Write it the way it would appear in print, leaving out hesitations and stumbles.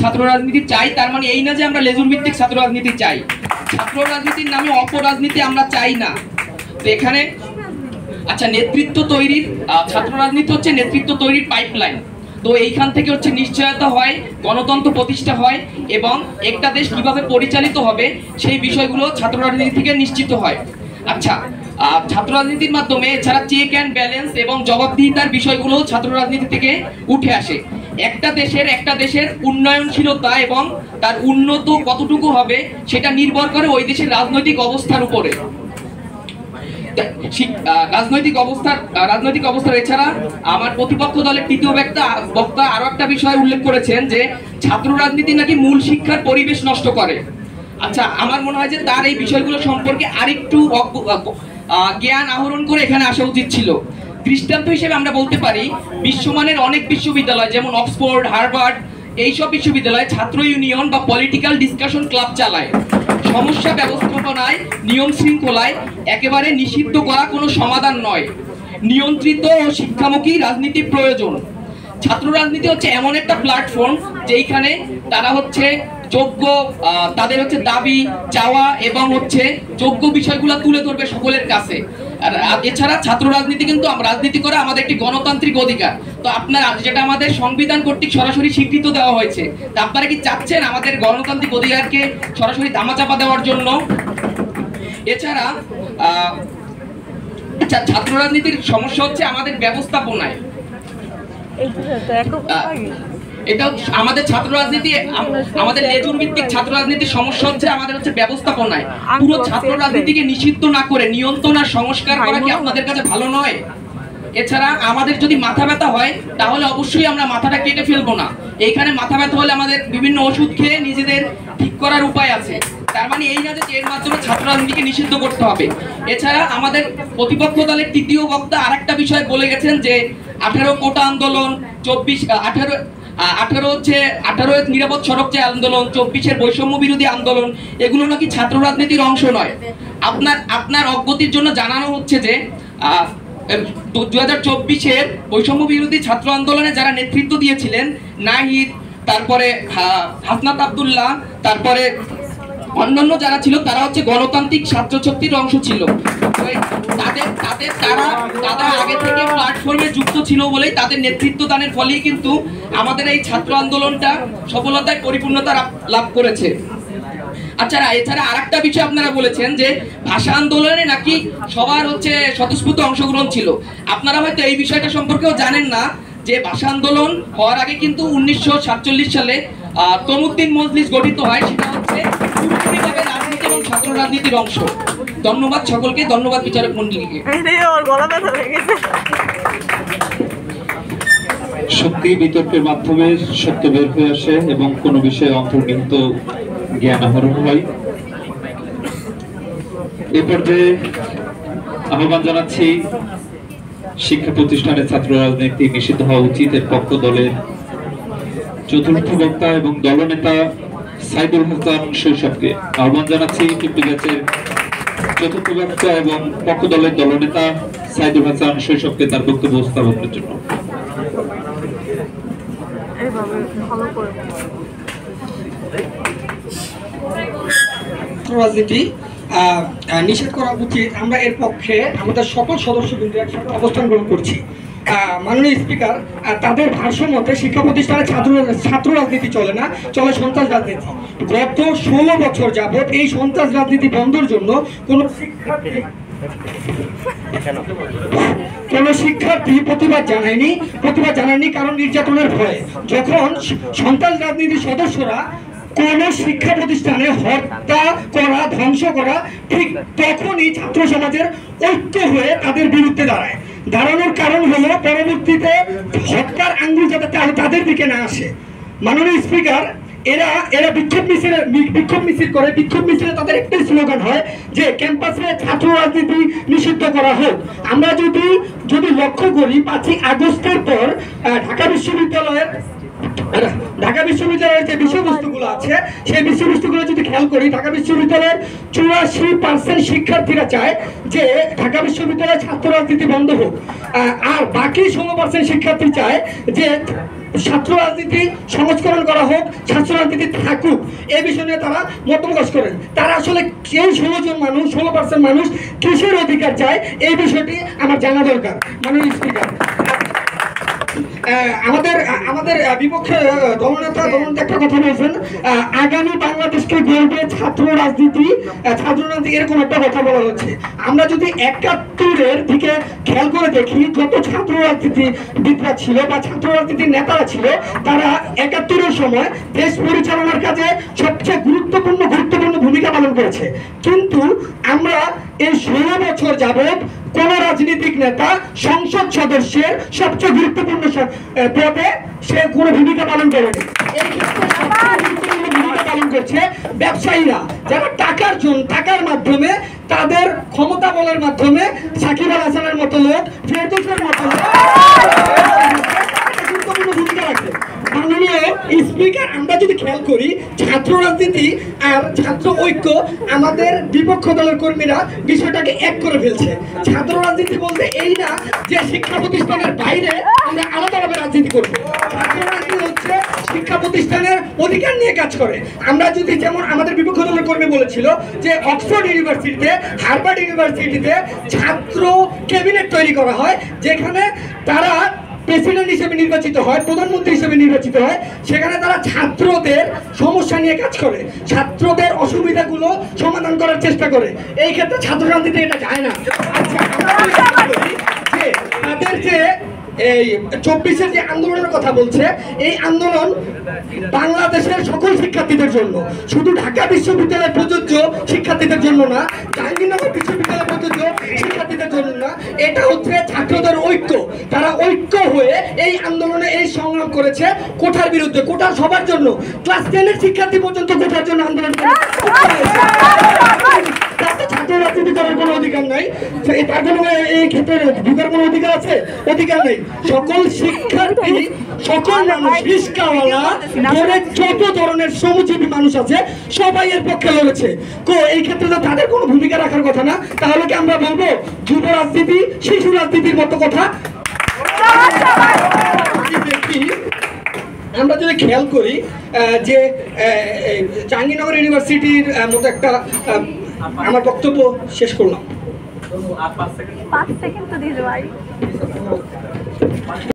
ছাত্র রাজনীতি চাই, তার মানে এই না যে আমরা লেজুর ভিত্তিক ছাত্র রাজনীতি চাই। ছাত্র রাজনীতির নামে অপরাজনীতি আমরা চাই না। তো এখানে আচ্ছা, নেতৃত্ব তৈরির ছাত্র রাজনীতি হচ্ছে নেতৃত্ব তৈরির পাইপলাইন। তো এইখান থেকে হচ্ছে নিশ্চয়তা হয়, গণতন্ত্র প্রতিষ্ঠা হয় এবং একটা দেশ কিভাবে পরিচালিত হবে সেই বিষয়গুলো ছাত্র রাজনীতি থেকে নিশ্চিত হয়। আচ্ছা, ছাত্র রাজনীতির মাধ্যমে এছাড়া চেক অ্যান্ড ব্যালেন্স এবং জবাবদিহিতার বিষয়গুলো ছাত্র রাজনীতি থেকে উঠে আসে। একটা দেশের উন্নয়নশীলতা এবং তার উন্নত কতটুকু হবে সেটা নির্ভর করে ওই দেশের রাজনৈতিক অবস্থার উপরে। রাজনৈতিক অবস্থার এছাড়া আমার প্রতিপক্ষ দলের তৃতীয় বক্তা আরো একটা বিষয় উল্লেখ করেছেন যে ছাত্র রাজনীতি নাকি মূল শিক্ষার পরিবেশ নষ্ট করে। আচ্ছা, আমার মনে হয় যে তার এই বিষয়গুলো সম্পর্কে আরেকটু জ্ঞান আহরণ করে এখানে আসা উচিত ছিল। দৃষ্টান্ত হিসেবে আমরা বলতে পারি বিশ্বমানের অনেক বিশ্ববিদ্যালয় যেমন অক্সফোর্ড, হার্ভার্ড, এইসব বিশ্ববিদ্যালয়ে ছাত্র ইউনিয়ন বা পলিটিক্যাল ডিসকাশন ক্লাব চালায়। সমস্যা ব্যবস্থাপনায়, নিয়ম শৃঙ্খলায় একেবারে নিষিদ্ধ করা কোনো সমাধান নয়। নিয়ন্ত্রিত ও শিক্ষামুখী রাজনীতি প্রয়োজন। ছাত্র রাজনীতি হচ্ছে এমন একটা প্ল্যাটফর্ম যেখানে তারা হচ্ছে যোগ্য, তাদের হচ্ছে দাবি চাওয়া এবং হচ্ছে যোগ্য বিষয়গুলো তুলে ধরবে সকলের কাছে। আর এছাড়া ছাত্র রাজনীতি কিন্তু রাজনীতি করা আমাদের একটি গণতান্ত্রিক অধিকার। তো আপনারা যেটা আমাদের সংবিধান কর্তৃক সরাসরি স্বীকৃত দেওয়া হয়েছে, তা আপনারা কি চাচ্ছেন আমাদের গণতান্ত্রিক অধিকারকে সরাসরি ধামাচাপা দেওয়ার জন্য? এছাড়া ছাত্র রাজনীতির সমস্যা হচ্ছে আমাদের ব্যবস্থাপনায়। এটা আমাদের ছাত্র রাজনীতি, আমাদের লেজুর ভিত্তিক ছাত্র রাজনীতির সমস্যা হচ্ছে আমাদের হচ্ছে ব্যবস্থাপনায়। পুরো ছাত্র রাজনীতিকে নিষিদ্ধ না করে নিয়ন্ত্রণ আর সংস্কার করা কি আপনাদের কাছে ভালো নয়? এছাড়া আমাদের যদি মাথা ব্যথা হয় তাহলে অবশ্যই আমরা মাথাটা কেটে ফেলবো না। এইখানে মাথা ব্যথা হলে আমাদের বিভিন্ন ওষুধ খেয়ে নিজেদের ঠিক করার উপায় আছে। তার মানে এই না যে এর মাধ্যমে ছাত্র রাজনীতিকে নিষিদ্ধ করতে হবে। এছাড়া আমাদের প্রতিপক্ষ দলের তৃতীয় বক্তা আরেকটা বিষয় বলে গেছেন যে 18 কোটা আন্দোলন, 18 হচ্ছে 18 নিরাপদ সড়ক যে আন্দোলন, 24 বৈষম্য বিরোধী আন্দোলন, এগুলো নাকি ছাত্র রাজনীতির অংশ নয়। আপনার অজ্ঞতির জন্য জানানো হচ্ছে যে 2024 বৈষম্য বিরোধী ছাত্র আন্দোলনে যারা নেতৃত্ব দিয়েছিলেন, নাহিদ, তারপরে হাসনাত আব্দুল্লাহ, তারপরে অন্যান্য যারা ছিল, তারা হচ্ছে গণতান্ত্রিক ছাত্র শক্তির অংশ ছিল। তারা আগে থেকে প্ল্যাটফর্মে যুক্ত ছিল বলেই তাদের নেতৃত্ব দানের ফলেই কিন্তু আমাদের এই ছাত্র আন্দোলনটা সফলতায় পরিপূর্ণতা লাভ করেছে। আচ্ছা, এছাড়া আরেকটা বিষয় আপনারা বলেছেন যে ভাষা আন্দোলনে নাকি সবার হচ্ছে স্বতঃস্ফূর্ত অংশগ্রহণ ছিল। আপনারা হয়তো এই বিষয়টা সম্পর্কেও জানেন না যে ভাষা আন্দোলন হওয়ার আগে কিন্তু 1947 সালে তমুদ্দিন মজলিস গঠিত হয়। সেটা হচ্ছে পুরোপুরিভাবে রাজনীতি এবং ছাত্র রাজনীতির অংশ। ধন্যবাদ সকলকে, ধন্যবাদ বিচারক মণ্ডলীকে। শক্তি বিতর্কের মাধ্যমে সত্য বের হয়ে আসে এবং কোনো বিষয়ে অন্তর্নিহিত জ্ঞান আহরণ হয়। এ পর্যায়ে আহ্বান জানাচ্ছি শিক্ষা প্রতিষ্ঠানে ছাত্র রাজনীতি নিষিদ্ধ হওয়া উচিত এর পক্ষ দলের চতুর্থ বক্তা এবং দলনেতা সাইদুল হাসান শৈশবকে। আহ্বান জানাচ্ছি ফিফটি ব্যাচের চতুর্থ বক্তা এবং পক্ষ দলের দলনেতা সাইদুল হাসান শৈশবকে তার বক্তব্য উপস্থাপনের জন্য। রাজনীতি নিষেধ করা উচিত, আমরা এর পক্ষে আমাদের সকল সদস্যবৃন্দ একসাথে অবস্থান গ্রহণ করছি। মাননীয় স্পিকার, তাদের ভাষ্য মতে শিক্ষা প্রতিষ্ঠানে ছাত্র রাজনীতি চলে না, চলে সন্ত্রাস রাজনীতি। গত 16 বছর যাবৎ এই সন্ত্রাস রাজনীতি বন্ধের জন্য কোনো শিক্ষার্থী প্রতিবাদ জানায়নি কারণ নির্যাতনের ভয়ে। যখন সন্ত্রাস রাজনীতির সদস্যরা কোন শিক্ষা প্রতিষ্ঠানে হত্যা করা, ধ্বংস করা, ঠিক তখনই ছাত্র সমাজের ঐক্য হয়ে তাদের বিরুদ্ধে দাঁড়ানোর কারণ হলো পরবর্তীতে হত্যার আঙ্গুল যাতে তাদের দিকে না আসে। মাননীয় স্পিকার, এরা বিক্ষোভ মিছিল করে। বিক্ষোভ মিছিলে তাদের একটাই স্লোগান হয় যে ক্যাম্পাসে ছাত্র রাজনীতি নিষিদ্ধ করা হোক। আমরা যদি লক্ষ্য করি 5ই আগস্টের পর ঢাকা বিশ্ববিদ্যালয়ের যে বিষয়বস্তুগুলো আছে সেই বিষয়বস্তুগুলো যদি খেয়াল করি, ঢাকা বিশ্ববিদ্যালয়ের 84% শিক্ষার্থীরা চায় যে ঢাকা বিশ্ববিদ্যালয়ের ছাত্র রাজনীতি বন্ধ হোক, আর বাকি 16% শিক্ষার্থী চায় যে ছাত্র রাজনীতি সংস্করণ করা হোক, ছাত্র রাজনীতি থাকুক, এই বিষয় নিয়ে তারা মত প্রকাশ করেন। তারা আসলে এই 16 জন মানুষ, 16% মানুষ কিসের অধিকার চায়, এই বিষয়টি আমার জানা দরকার মাননীয় স্পিকার। আমাদের বিপক্ষে দলনেতা একটা কথা বলছেন, আগামী বাংলাদেশকে গড়বে ছাত্র রাজনীতি, এরকম একটা কথা বলা হচ্ছে। আমরা যদি 71-এর দিকে খেয়াল করে দেখি, যত ছাত্র রাজনীতিবিদরা ছিল বা ছাত্র রাজনীতির নেতারা ছিল, তারা 71-এর সময় দেশ পরিচালনার কাজে সবচেয়ে গুরুত্বপূর্ণ ভূমিকা পালন করেছে। কিন্তু আমরা এই 16 বছর যাবৎ কোন রাজনৈতিক নেতা, সংসদ সদস্যের সবচেয়ে গুরুত্বপূর্ণ পদে সে কোনো ভূমিকা পালন করেনি। এই ক্ষেত্রে সবচেয়ে গুরুত্বপূর্ণ ভূমিকা পালন করছে ব্যবসায়ীরা, যারা টাকার মাধ্যমে, তাদের ক্ষমতা বলের মাধ্যমে সাকিব আল হাসানের মতো লোক, ফেরদৌসের মতো লোক গুরুত্বপূর্ণ ভূমিকা রাখে। মাননীয় স্পিকার, আমরা যদি খেয়াল করি, ছাত্র রাজনীতি আর ছাত্র ঐক্য, আমাদের বিপক্ষ দলের কর্মীরা বিষয়টাকে এক করে ফেলছে। ছাত্র রাজনীতি বলতে এই না যে শিক্ষা প্রতিষ্ঠানের বাইরে আমরা আলাদাভাবে রাজনীতি করবো। ছাত্র রাজনীতি হচ্ছে শিক্ষা প্রতিষ্ঠানের অধিকার নিয়ে কাজ করে। আমরা যদি, যেমন আমাদের বিপক্ষ দলের কর্মী বলেছিল যে অক্সফোর্ড ইউনিভার্সিটিতে, হার্ভার্ড ইউনিভার্সিটিতে ছাত্র ক্যাবিনেট তৈরি করা হয়, যেখানে তারা প্রেসিডেন্ট হিসেবে নির্বাচিত হয়, প্রধানমন্ত্রী হিসেবে নির্বাচিত হয়, সেখানে তারা ছাত্রদের সমস্যা নিয়ে কাজ করে, ছাত্রদের অসুবিধাগুলো সমাধান করার চেষ্টা করে। এই ক্ষেত্রে ছাত্র রাজনীতি এটা যায় না। আচ্ছা, যে তাদের যে এই 24-এর যে আন্দোলনের কথা বলছে, এই আন্দোলন বাংলাদেশের সকল শিক্ষার্থীদের জন্য, শুধু ঢাকা বিশ্ববিদ্যালয় প্রযোজ্য শিক্ষার্থীদের জন্য না, জাহাঙ্গীরনগর বিশ্ববিদ্যালয় প্রযোজ্য শিক্ষার্থীদের জন্য না, এটা হচ্ছে ছাত্রদের ঐক্য। তারা ঐক্য হয়ে এই আন্দোলনে, এই সংগ্রাম করেছে কোটার বিরুদ্ধে, কোটার সবার জন্য, ক্লাস 10-এর শিক্ষার্থী পর্যন্ত কোটার জন্য আন্দোলন করে। ছাত্র রাজনীতি করার কোনো অধিকার নাই, তার জন্য এই ক্ষেত্রে ঢুকার কোনো অধিকার আছে? অধিকার নেই। সকল শিক্ষার্থী, সকল মানুষ, রিস্কাওয়ালা ধরে যত ধরনের শ্রমজীবী মানুষ আছে, সবাই এর পক্ষে লড়েছে। এই ক্ষেত্রে তো তাদের কোনো ভূমিকা রাখার কথা না। তাহলে কি আমরা বলবো যুব রাজনীতি, শিশু রাজনীতির মতো কথা? আমরা যদি খেয়াল করি যে জাহাঙ্গীরনগর ইউনিভার্সিটির মতো একটা, আমার বক্তব্য শেষ করলাম। 5 সেকেন্ড তো দিয়ে